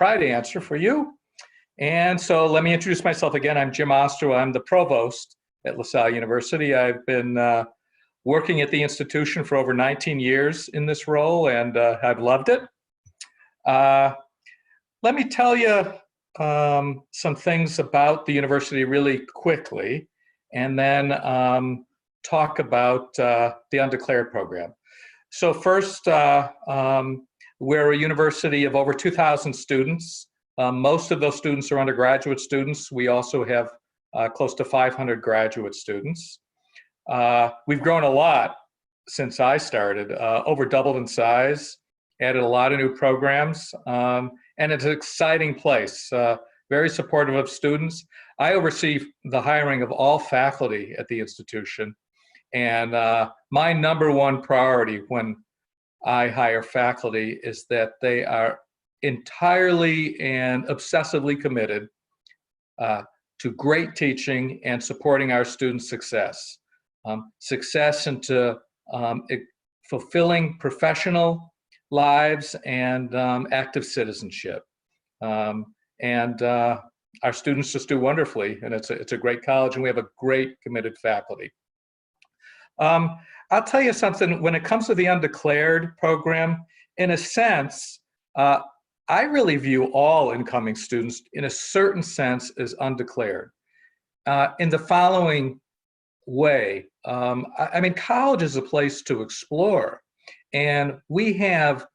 try to answer for you. And so let me introduce myself again. I'm Jim Ostrow. I'm the Provost at Lasell University. I've been working at the institution for over 19 years in this role, and I've loved it. Let me tell you some things about the university really quickly, and then talk about the Undeclared program. So first, we're a university of over 2,000 students. Most of those students are undergraduate students. We also have close to 500 graduate students. We've grown a lot since I started, over doubled in size, added a lot of new programs, and it's an exciting place, very supportive of students. I oversee the hiring of all faculty at the institution, and my #1 priority when I hire faculty is that they are entirely and obsessively committed to great teaching and supporting our students' success. Success into fulfilling professional lives and active citizenship. Our students just do wonderfully, and it's a great college, and we have a great committed faculty. I'll tell you something, when it comes to the Undeclared program, in a sense, I really view all incoming students in a certain sense as undeclared. In the following way, I mean, college is a place to explore, and we have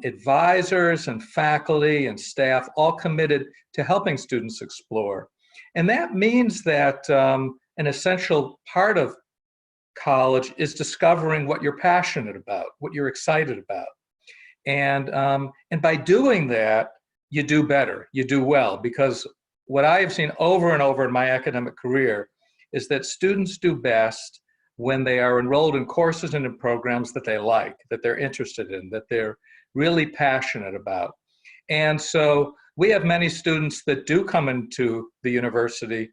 advisors and faculty and staff all committed to helping students explore. And that means that an essential part of college is discovering what you're passionate about, what you're excited about. And by doing that, you do better, you do well, because what I have seen over and over in my academic career is that students do best when they are enrolled in courses and in programs that they like, that they're interested in, that they're really passionate about. And so we have many students that do come into the university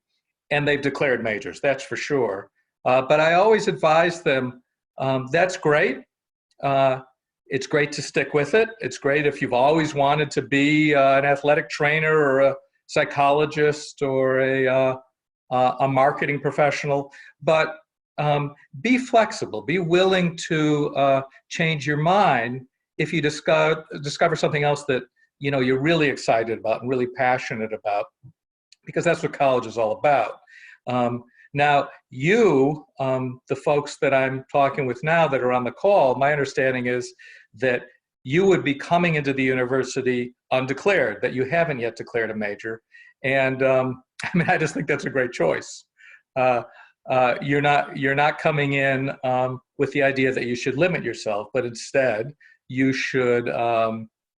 and they've declared majors, that's for sure. But I always advise them, that's great. It's great to stick with it. It's great if you've always wanted to be an athletic trainer or a psychologist or a marketing professional, but be flexible, be willing to change your mind if you discover something else that you're really excited about and really passionate about, because that's what college is all about. Now, you, the folks that I'm talking with now that are on the call, my understanding is that you would be coming into the university undeclared, that you haven't yet declared a major. And I mean, I just think that's a great choice. You're not coming in with the idea that you should limit yourself, but instead you should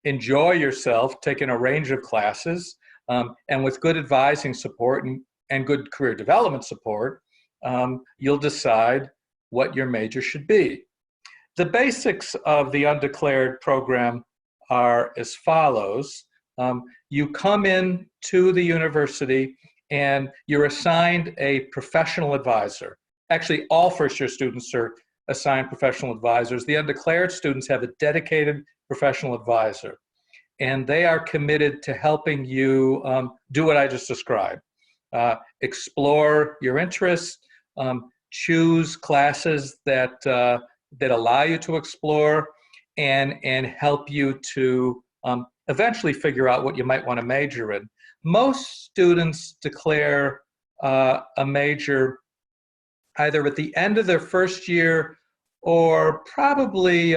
enjoy yourself, taking a range of classes, and with good advising support and good career development support, you'll decide what your major should be. The basics of the Undeclared program are as follows. You come in to the university and you're assigned a professional advisor. Actually, all first-year students are assigned professional advisors. The Undeclared students have a dedicated professional advisor, and they are committed to helping you do what I just described. Explore your interests, choose classes that allow you to explore, and help you to eventually figure out what you might want to major in. Most students declare a major either at the end of their first year or probably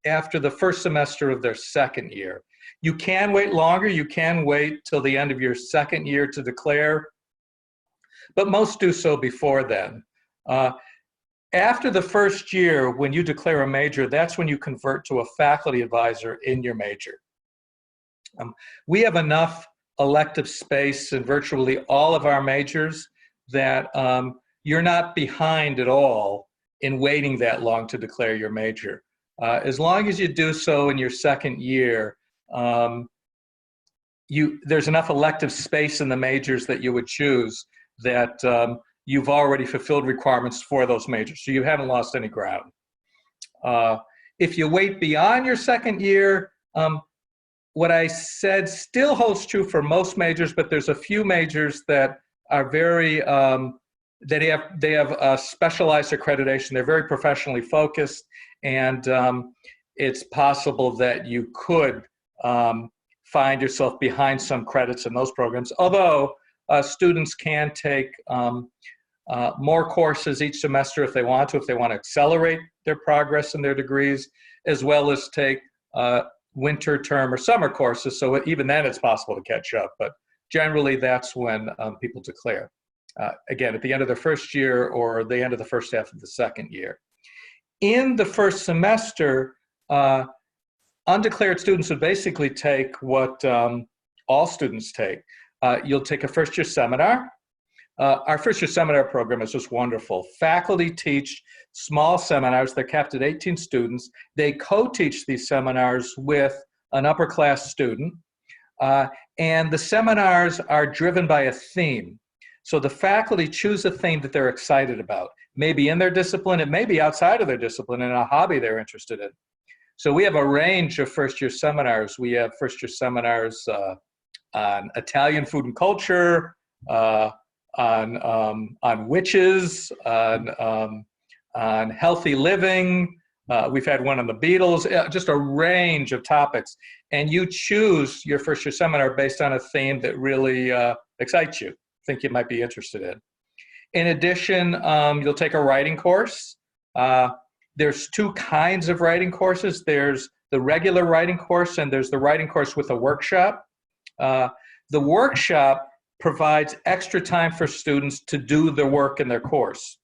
after the first semester of their second year. You can wait longer, you can wait till the end of your second year to declare, but most do so before then. After the first year, when you declare a major, that's when you convert to a faculty advisor in your major. We have enough elective space in virtually all of our majors that you're not behind at all in waiting that long to declare your major. As long as you do so in your second year, there's enough elective space in the majors that you would choose that you've already fulfilled requirements for those majors, so you haven't lost any ground. If you wait beyond your second year, what I said still holds true for most majors, but there's a few majors that are very, they have specialized accreditation. They're very professionally focused, and it's possible that you could find yourself behind some credits in those programs, although students can take more courses each semester if they want to accelerate their progress in their degrees, as well as take winter term or summer courses. So even then it's possible to catch up, but generally that's when people declare. Again, at the end of their first year or the end of the first half of the second year. In the first semester, undeclared students would basically take what all students take. You'll take a first year seminar. Our first year seminar program is just wonderful. Faculty teach small seminars. They're capped at 18 students. They co-teach these seminars with an upper class student. And the seminars are driven by a theme. So the faculty choose a theme that they're excited about. Maybe in their discipline, it may be outside of their discipline, and a hobby they're interested in. So we have a range of first year seminars. We have first year seminars on Italian food and culture, on witches, on healthy living. We've had one on the Beatles, just a range of topics. And you choose your first year seminar based on a theme that really excites you, think you might be interested in. In addition, you'll take a writing course. There's two kinds of writing courses. There's the regular writing course, and there's the writing course with a workshop. The workshop provides extra time for students to do the work in their course.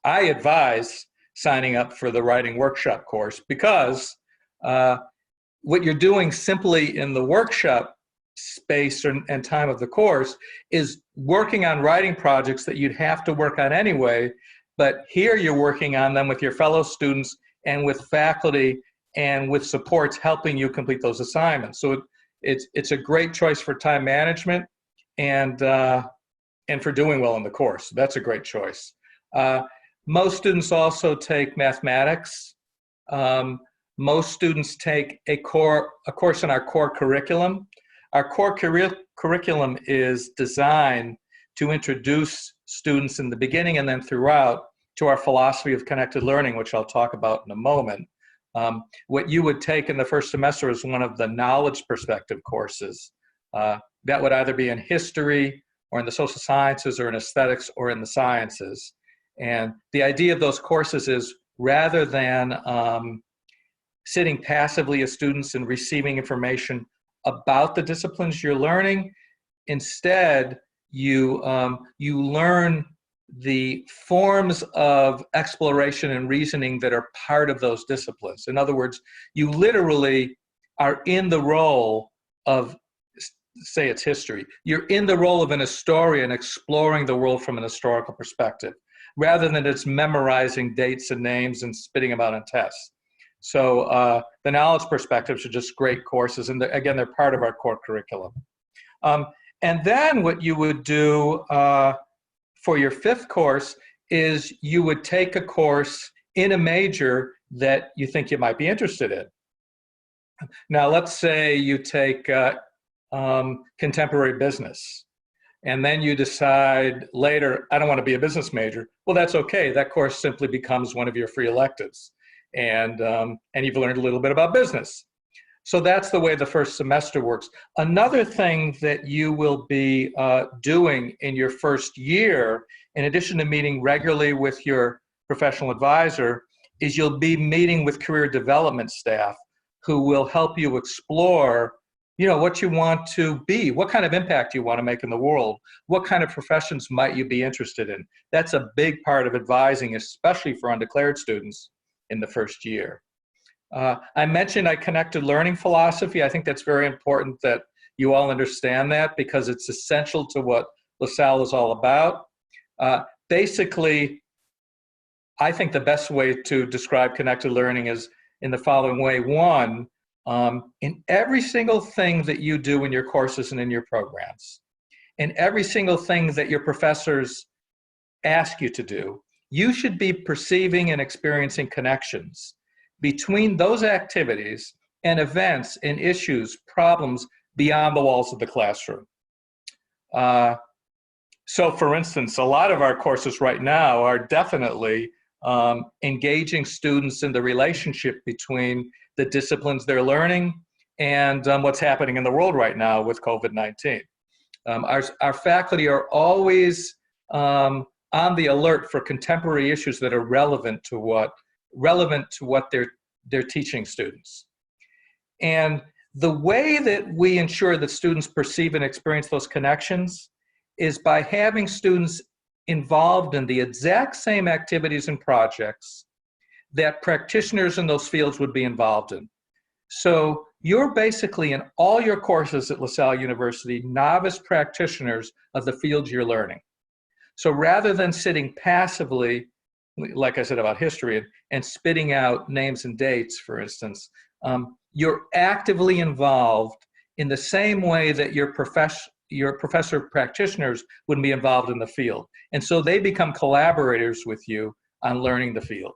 I advise signing up for the writing workshop course because what you're doing simply in the workshop space and time of the course is working on writing projects that you'd have to work on anyway, but here you're working on them with your fellow students and with faculty and with supports helping you complete those assignments. So it's a great choice for time management and for doing well in the course. That's a great choice. Most students also take mathematics. Most students take a course in our core curriculum. Our core curriculum is designed to introduce students in the beginning and then throughout to our philosophy of connected learning, which I'll talk about in a moment. What you would take in the first semester is one of the knowledge perspective courses. That would either be in history or in the social sciences or in aesthetics or in the sciences. And the idea of those courses is rather than sitting passively as students and receiving information about the disciplines you're learning, instead you learn the forms of exploration and reasoning that are part of those disciplines. In other words, you literally are in the role of, say it's history, you're in the role of an historian exploring the world from an historical perspective, rather than it's memorizing dates and names and spitting them out on tests. So the knowledge perspectives are just great courses, and again, they're part of our core curriculum. And then what you would do for your fifth course is you would take a course in a major that you think you might be interested in. Now, let's say you take contemporary business, and then you decide later, I don't want to be a business major. Well, that's okay. That course simply becomes one of your free electives. And you've learned a little bit about business. So that's the way the first semester works. Another thing that you will be doing in your first year, in addition to meeting regularly with your professional advisor, is you'll be meeting with career development staff who will help you explore, you know, what you want to be, what kind of impact you want to make in the world, what kind of professions might you be interested in. That's a big part of advising, especially for undeclared students in the first year. I mentioned I connected learning philosophy. I think that's very important that you all understand that because it's essential to what Lasell is all about. Basically, I think the best way to describe connected learning is in the following way. One, in every single thing that you do in your courses and in your programs, in every single thing that your professors ask you to do, you should be perceiving and experiencing connections between those activities and events and issues, problems beyond the walls of the classroom. So for instance, a lot of our courses right now are definitely engaging students in the relationship between the disciplines they're learning and what's happening in the world right now with COVID-19. Our faculty are always on the alert for contemporary issues that are relevant to what they're teaching students. And the way that we ensure that students perceive and experience those connections is by having students involved in the exact same activities and projects that practitioners in those fields would be involved in. So you're basically in all your courses at Lasell University, novice practitioners of the fields you're learning. So rather than sitting passively, like I said about history, and spitting out names and dates, for instance, you're actively involved in the same way that your professor practitioners would be involved in the field. And so they become collaborators with you on learning the field.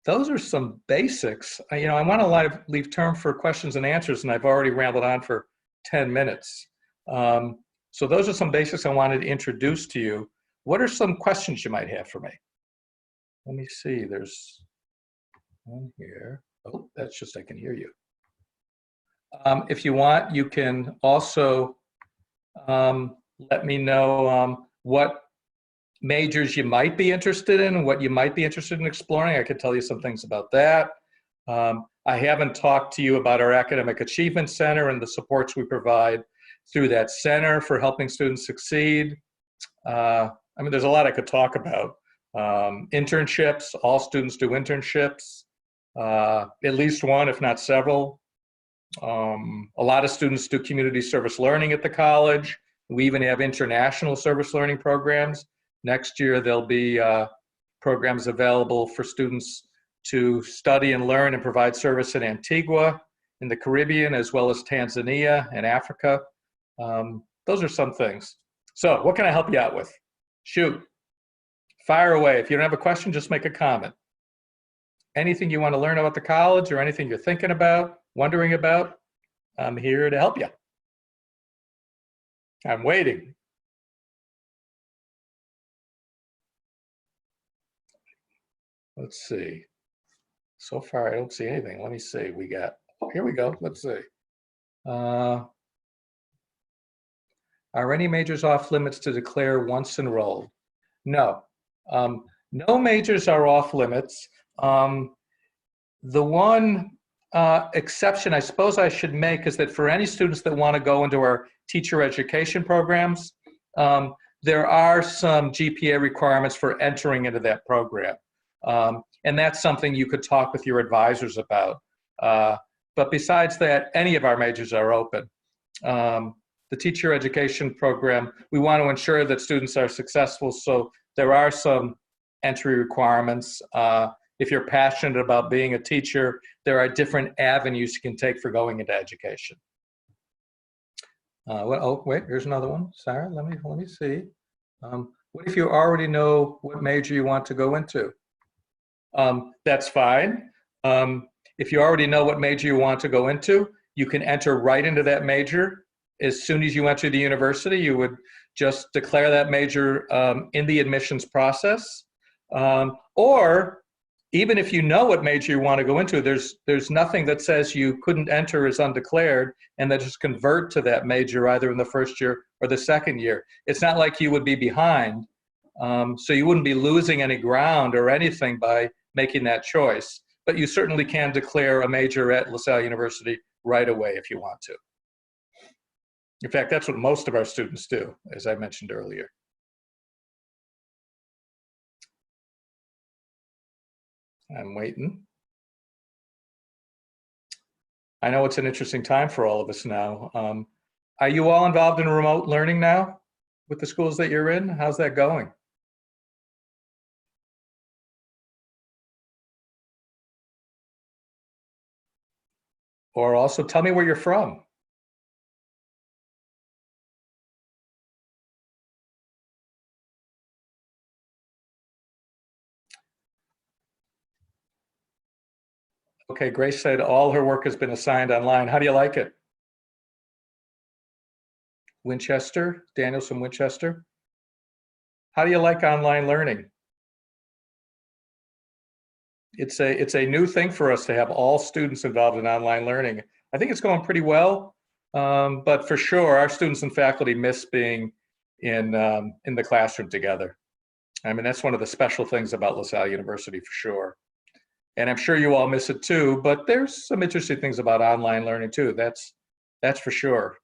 Those are some basics. I want to leave time for questions and answers, and I've already rambled on for 10 minutes. So those are some basics I wanted to introduce to you. What are some questions you might have for me? Let me see, there's one here. Oh, that's just, I can hear you. If you want, you can also let me know what majors you might be interested in, what you might be interested in exploring. I could tell you some things about that. I haven't talked to you about our Academic Achievement Center and the supports we provide through that center for helping students succeed. I mean, there's a lot I could talk about. Internships, all students do internships, at least one, if not several. A lot of students do community service learning at the college. We even have international service learning programs. Next year, there'll be programs available for students to study and learn and provide service in Antigua, in the Caribbean, as well as Tanzania and Africa. Those are some things. So what can I help you out with? Shoot, fire away. If you don't have a question, just make a comment. Anything you want to learn about the college or anything you're thinking about, wondering about, I'm here to help you. I'm waiting. Let's see. So far, I don't see anything. Let me see. We got, oh, here we go. Let's see. Are any majors off limits to declare once enrolled? No. No majors are off limits. The one exception I suppose I should make is that for any students that want to go into our teacher education programs, there are some GPA requirements for entering into that program. And that's something you could talk with your advisors about. But besides that, any of our majors are open. The teacher education program, we want to ensure that students are successful, so there are some entry requirements. If you're passionate about being a teacher, there are different avenues you can take for going into education. Oh, wait, here's another one. Sarah, let me see. What if you already know what major you want to go into? That's fine. If you already know what major you want to go into, you can enter right into that major. As soon as you enter the university, you would just declare that major in the admissions process. Or even if you know what major you want to go into, there's nothing that says you couldn't enter as undeclared and then just convert to that major either in the first year or the second year. It's not like you would be behind. So you wouldn't be losing any ground or anything by making that choice. But you certainly can declare a major at Lasell University right away if you want to. In fact, that's what most of our students do, as I mentioned earlier. I'm waiting. I know it's an interesting time for all of us now. Are you all involved in remote learning now with the schools that you're in? How's that going? Or also tell me where you're from. Okay, Grace said all her work has been assigned online. How do you like it? Winchester, Daniel's from Winchester. How do you like online learning? It's a new thing for us to have all students involved in online learning. I think it's going pretty well, but for sure, our students and faculty miss being in the classroom together. I mean, that's one of the special things about Lasell University for sure. And I'm sure you all miss it too, but there's some interesting things about online learning too. That's for sure.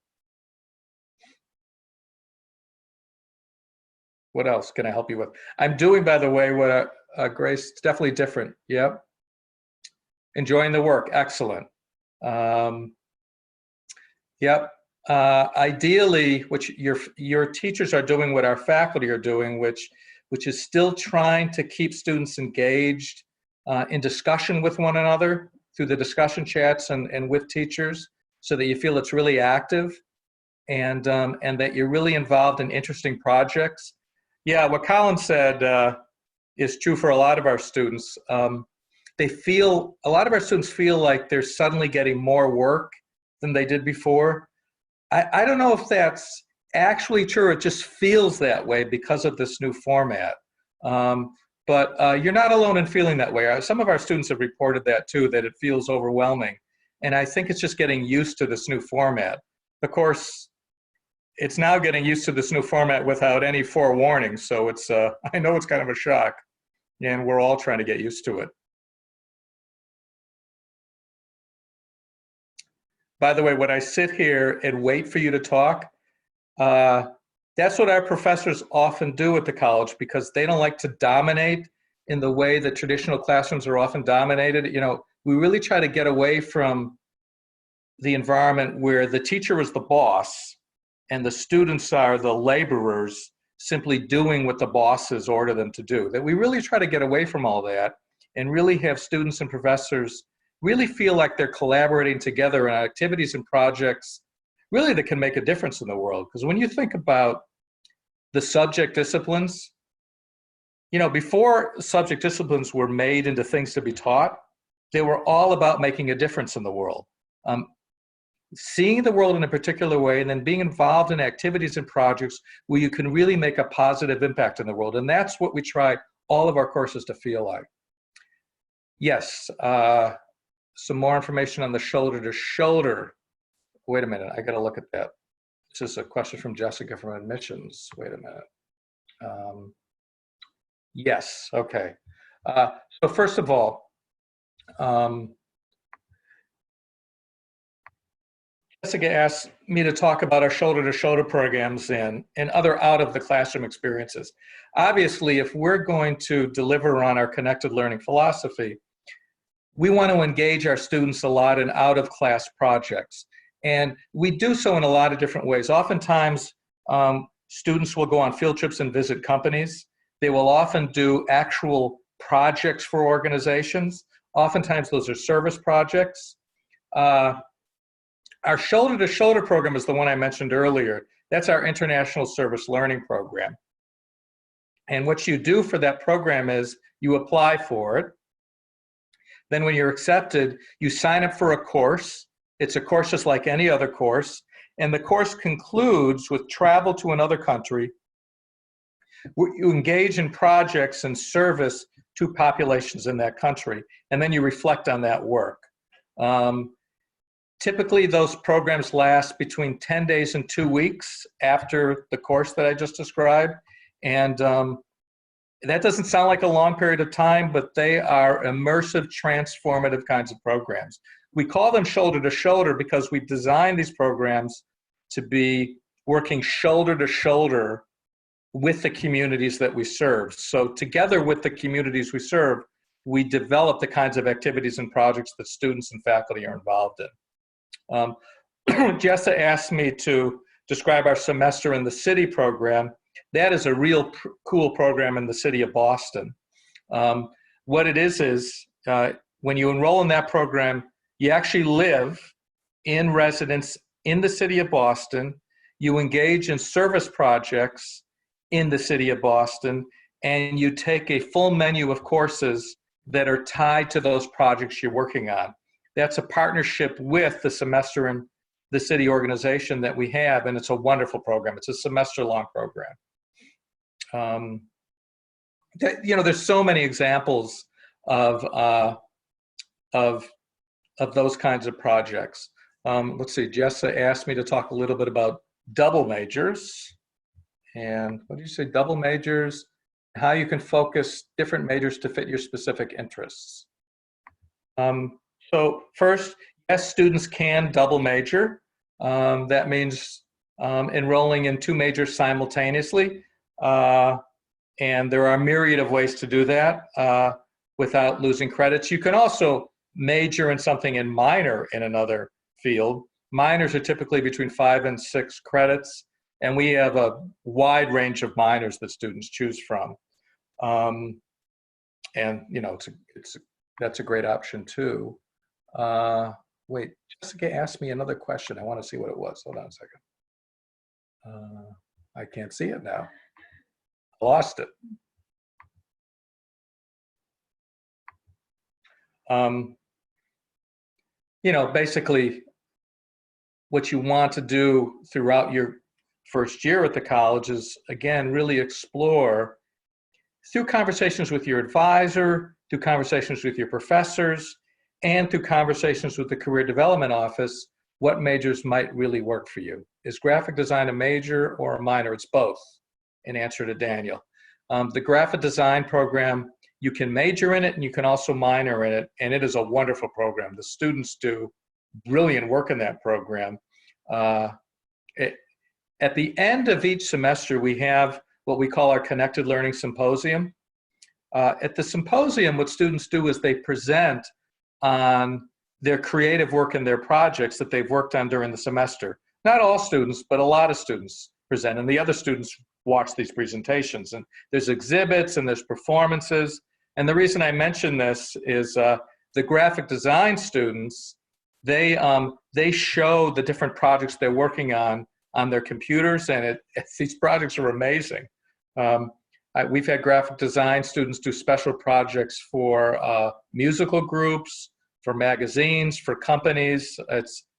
What else can I help you with? I'm doing, by the way, what Grace, it's definitely different. Yep. Enjoying the work. Excellent. Yep. Ideally, which your teachers are doing what our faculty are doing, which is still trying to keep students engaged in discussion with one another through the discussion chats and with teachers, so that you feel it's really active and that you're really involved in interesting projects. Yeah, what Colin said is true for a lot of our students. A lot of our students feel like they're suddenly getting more work than they did before. I don't know if that's actually true. It just feels that way because of this new format. But you're not alone in feeling that way. Some of our students have reported that too, that it feels overwhelming. And I think it's just getting used to this new format. Of course, it's now getting used to this new format without any forewarning. So it's, I know it's kind of a shock, and we're all trying to get used to it. By the way, when I sit here and wait for you to talk, that's what our professors often do at the college, because they don't like to dominate in the way that traditional classrooms are often dominated. You know, we really try to get away from the environment where the teacher is the boss and the students are the laborers simply doing what the bosses order them to do. That we really try to get away from all that and really have students and professors really feel like they're collaborating together on activities and projects really that can make a difference in the world. Because when you think about the subject disciplines, you know, before subject disciplines were made into things to be taught, they were all about making a difference in the world. Seeing the world in a particular way and then being involved in activities and projects where you can really make a positive impact in the world. And that's what we try all of our courses to feel like. Yes, some more information on the shoulder to shoulder. Wait a minute, I gotta look at that. This is a question from Jessica from admissions. Wait a minute. Yes, okay. So first of all, Jessica asked me to talk about our shoulder-to-shoulder programs and other out-of-the-classroom experiences. Obviously, if we're going to deliver on our connected learning philosophy, we want to engage our students a lot in out-of-class projects. And we do so in a lot of different ways. Oftentimes, students will go on field trips and visit companies. They will often do actual projects for organizations. Oftentimes, those are service projects. Our shoulder-to-shoulder program is the one I mentioned earlier. That's our International Service Learning Program. And what you do for that program is you apply for it. Then when you're accepted, you sign up for a course. It's a course just like any other course. And the course concludes with travel to another country where you engage in projects and service to populations in that country. And then you reflect on that work. Typically, those programs last between 10 days and 2 weeks after the course that I just described. And that doesn't sound like a long period of time, but they are immersive, transformative kinds of programs. We call them shoulder to shoulder because we designed these programs to be working shoulder to shoulder with the communities that we serve. So together with the communities we serve, we develop the kinds of activities and projects that students and faculty are involved in. Jessa asked me to describe our semester in the city program. That is a real cool program in the city of Boston. What it is when you enroll in that program, you actually live in residence in the city of Boston. You engage in service projects in the city of Boston, and you take a full menu of courses that are tied to those projects you're working on. that's a partnership with the semester and the city organization that we have, and it's a wonderful program. It's a semester-long program. There's so many examples of those kinds of projects. Let's see, Jessa asked me to talk a little bit about double majors. And what did you say, double majors, how you can focus different majors to fit your specific interests. So first, yes, students can double major. That means enrolling in 2 majors simultaneously. And there are a myriad of ways to do that without losing credits. You can also major in something and minor in another field. Minors are typically between 5 and 6 credits, and we have a wide range of minors that students choose from. And that's a great option too. Wait, Jessica asked me another question. I want to see what it was. Hold on a second. I can't see it now. I lost it. Basically, what you want to do throughout your first year at the college is, again, really explore through conversations with your advisor, through conversations with your professors, and through conversations with the Career Development Office, what majors might really work for you. Is graphic design a major or a minor? It's both, in answer to Daniel. The graphic design program, you can major in it and you can also minor in it, and it is a wonderful program. The students do brilliant work in that program. At the end of each semester, we have what we call our Connected Learning Symposium. At the symposium, what students do is they present on their creative work and their projects that they've worked on during the semester. Not all students, but a lot of students present, and the other students watch these presentations. And there's exhibits and there's performances. And the reason I mention this is the graphic design students, they show the different projects they're working on their computers, and these projects are amazing. We've had graphic design students do special projects for musical groups, for magazines, for companies.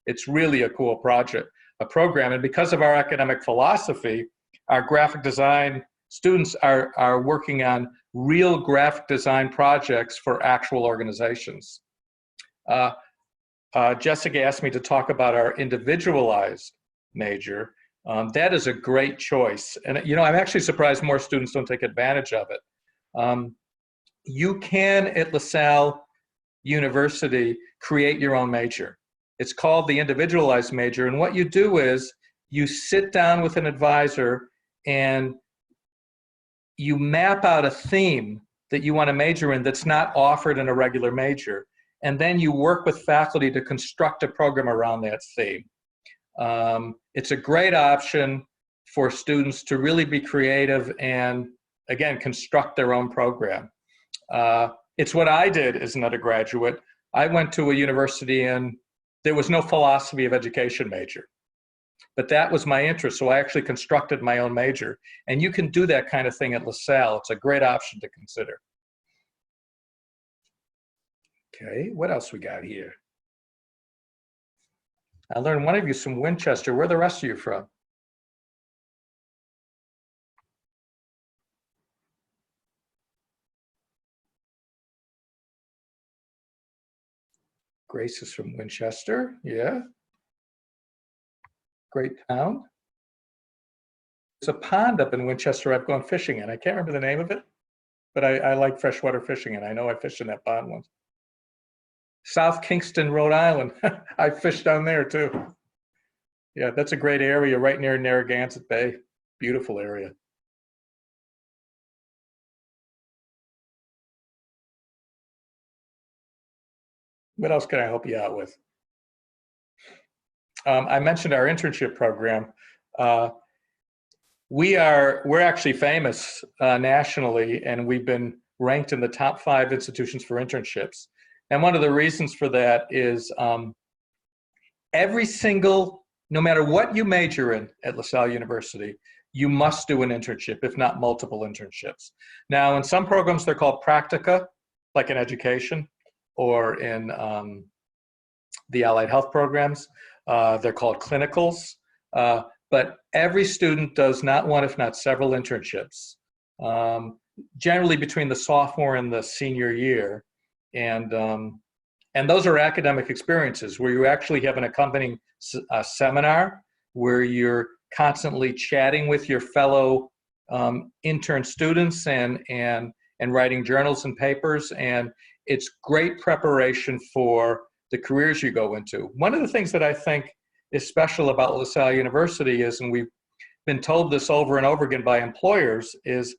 It's really a cool program. And because of our academic philosophy, our graphic design students are working on real graphic design projects for actual organizations. Jessica asked me to talk about our individualized major. That is a great choice. And I'm actually surprised more students don't take advantage of it. You can, at Lasell University, create your own major. It's called the individualized major. And what you do is you sit down with an advisor and you map out a theme that you want to major in that's not offered in a regular major. And then you work with faculty to construct a program around that theme. It's a great option for students to really be creative and, again, construct their own program. It's what I did as an undergraduate. I went to a university and there was no philosophy of education major, but that was my interest. So I actually constructed my own major, and you can do that kind of thing at Lasell. It's a great option to consider. Okay, what else we got here? I learned one of you from Winchester. Where are the rest of you from? Grace is from Winchester, yeah. Great town. There's a pond up in Winchester I've gone fishing in. I can't remember the name of it, but I like freshwater fishing, and I know I fished in that pond once. South Kingston, Rhode Island. I fished down there too. Yeah, that's a great area right near Narragansett Bay. Beautiful area. What else can I help you out with? I mentioned our internship program. We're actually famous nationally, and we've been ranked in the top 5 institutions for internships. And one of the reasons for that is no matter what you major in at Lasell University, you must do an internship, if not multiple internships. Now, in some programs, they're called practica, like in education, or in the allied health programs. They're called clinicals. But every student does not one, if not several internships, generally between the sophomore and the senior year. And those are academic experiences where you actually have an accompanying seminar where you're constantly chatting with your fellow intern students and writing journals and papers. And it's great preparation for the careers you go into. One of the things that I think is special about Lasell University is, and we've been told this over and over again by employers, is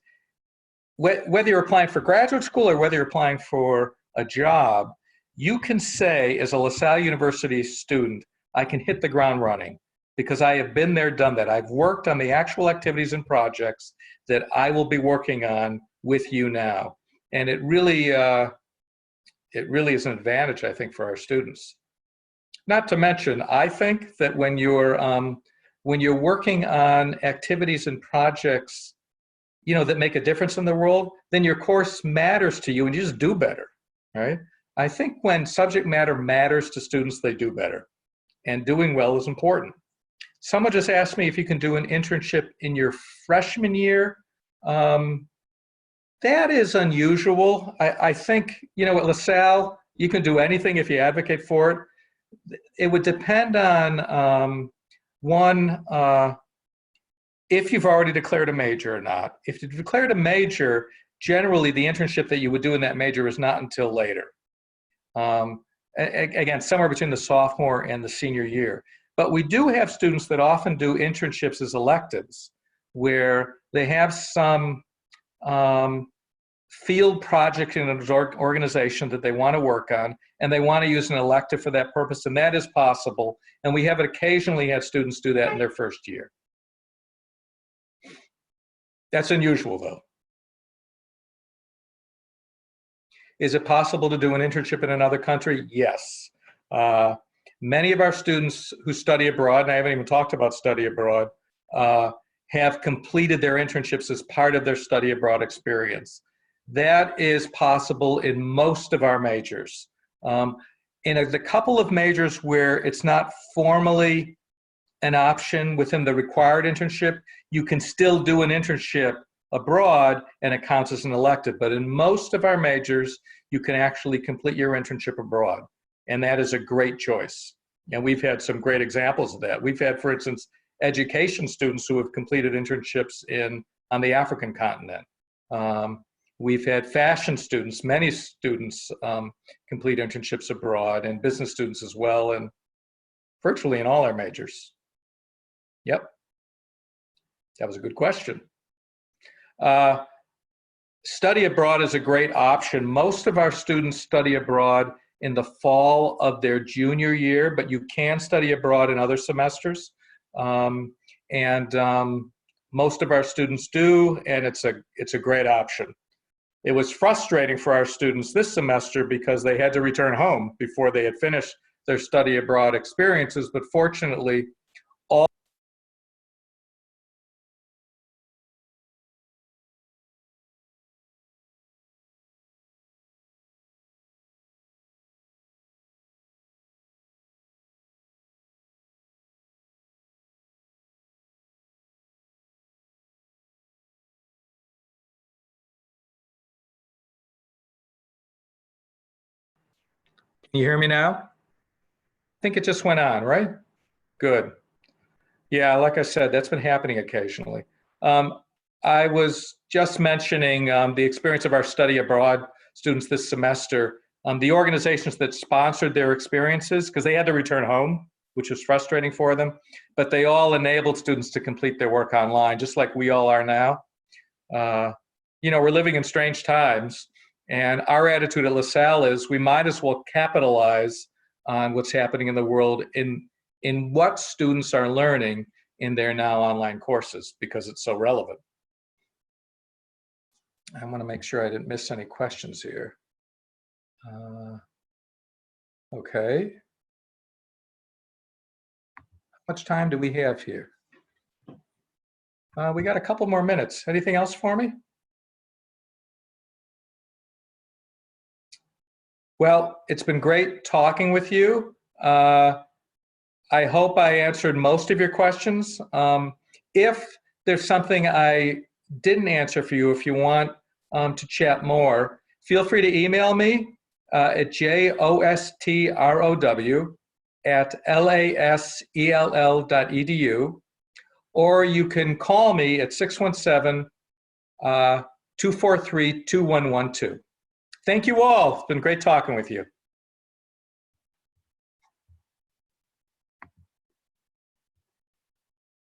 whether you're applying for graduate school or whether you're applying for a job, you can say as a Lasell University student, I can hit the ground running because I have been there, done that. I've worked on the actual activities and projects that I will be working on with you now. And it really is an advantage, I think, for our students. Not to mention, I think that when you're working on activities and projects, that make a difference in the world, then your course matters to you and you just do better, right? I think when subject matter matters to students, they do better. And doing well is important. Someone just asked me if you can do an internship in your freshman year. That is unusual. I think, at Lasell, you can do anything if you advocate for it. It would depend on, if you've already declared a major or not. If you've declared a major, generally the internship that you would do in that major is not until later. Again, somewhere between the sophomore and the senior year. But we do have students that often do internships as electives, where they have some field project in an organization that they want to work on, and they want to use an elective for that purpose, and that is possible. And we have occasionally had students do that in their first year. That's unusual, though. Is it possible to do an internship in another country? Yes. Many of our students who study abroad, and I haven't even talked about study abroad, have completed their internships as part of their study abroad experience. That is possible in most of our majors. In the couple of majors where it's not formally an option within the required internship, you can still do an internship abroad and it counts as an elective. But in most of our majors, you can actually complete your internship abroad. And that is a great choice. And we've had some great examples of that. We've had, for instance, education students who have completed internships on the African continent. We've had fashion students, many students complete internships abroad, and business students as well, and virtually in all our majors. Yep, that was a good question. Study abroad is a great option. Most of our students study abroad in the fall of their junior year, but you can study abroad in other semesters. Most of our students do, and it's a great option. It was frustrating for our students this semester because they had to return home before they had finished their study abroad experiences, but fortunately, all Can you hear me now? I think it just went on, right? Good. Yeah, like I said, that's been happening occasionally. I was just mentioning the experience of our study abroad students this semester. The organizations that sponsored their experiences, because they had to return home, which was frustrating for them, but they all enabled students to complete their work online, just like we all are now. We're living in strange times, and our attitude at Lasell is we might as well capitalize on what's happening in the world in what students are learning in their now online courses, because it's so relevant. I want to make sure I didn't miss any questions here. Okay. How much time do we have here? We got a couple more minutes. Anything else for me? Well, it's been great talking with you. I hope I answered most of your questions. If there's something I didn't answer for you, if you want to chat more, feel free to email me at jostrow@lasell.edu, or you can call me at 617-243-2112. Thank you all. It's been great talking with you.